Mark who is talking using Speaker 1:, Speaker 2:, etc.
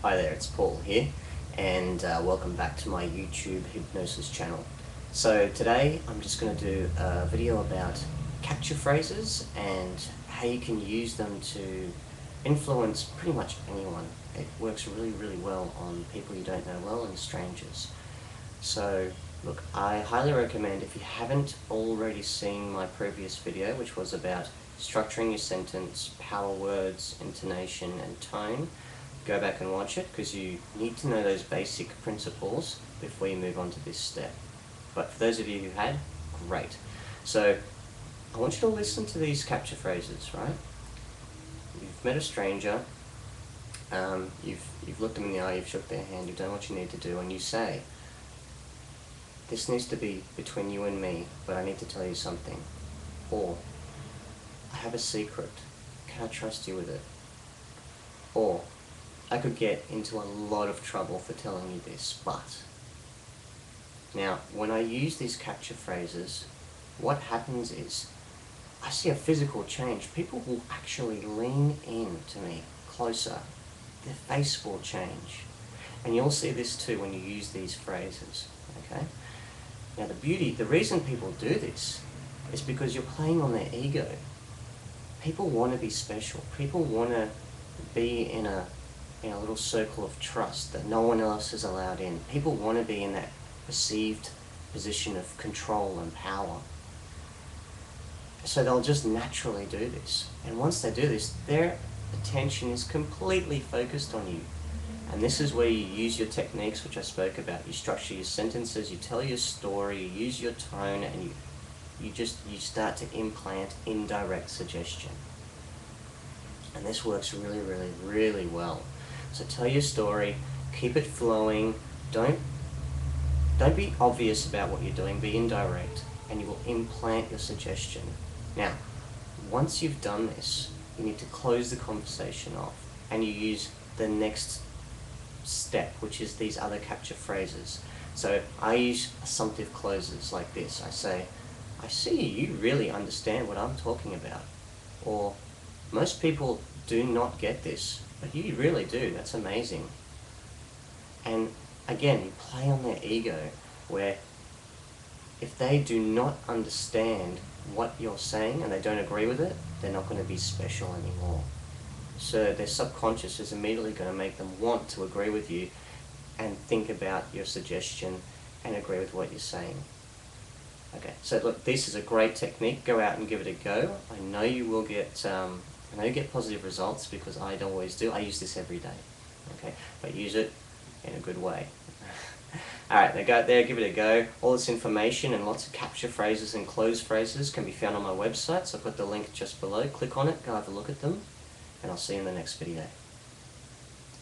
Speaker 1: Hi there, it's Paul here, and welcome back to my YouTube hypnosis channel. So today I'm just going to do a video about capture phrases and how you can use them to influence pretty much anyone. It works really well on people you don't know well and strangers. So look, I highly recommend, if you haven't already seen my previous video, which was about structuring your sentence, power words, intonation and tone, go back and watch it, because you need to know those basic principles before you move on to this step. But for those of you who had, great. So I want you to listen to these capture phrases, right? You've met a stranger, you've looked them in the eye, you've shook their hand, you've done what you need to do, and you say, "This needs to be between you and me, but I need to tell you something." Or, "I have a secret, can I trust you with it?" Or, "I could get into a lot of trouble for telling you this, but..." Now, when I use these capture phrases, what happens is, I see a physical change. People will actually lean in to me closer. Their face will change. And you'll see this too when you use these phrases, okay? Now the reason people do this is because you're playing on their ego. People want to be special. People want to be in a little circle of trust that no one else is allowed in. People want to be in that perceived position of control and power. So they'll just naturally do this. And once they do this, their attention is completely focused on you. And this is where you use your techniques, which I spoke about. You structure your sentences, you tell your story, you use your tone, and you start to implant indirect suggestion. And this works really well. So tell your story, keep it flowing, don't be obvious about what you're doing, be indirect, and you will implant your suggestion. Now, once you've done this, you need to close the conversation off, and you use the next step, which is these other capture phrases. So I use assumptive closes like this. I say, "I see you really understand what I'm talking about." Or, "Most people do not get this, but you really do, that's amazing." And again, you play on their ego, where if they do not understand what you're saying and they don't agree with it, they're not going to be special anymore. So their subconscious is immediately going to make them want to agree with you and think about your suggestion and agree with what you're saying. Okay, so look, this is a great technique. Go out and give it a go. I know you will get positive results, because I always do. I use this every day. Okay, but use it in a good way. Alright, now go out there, give it a go. All this information and lots of capture phrases and close phrases can be found on my website, so I've got the link just below. Click on it, go have a look at them, and I'll see you in the next video.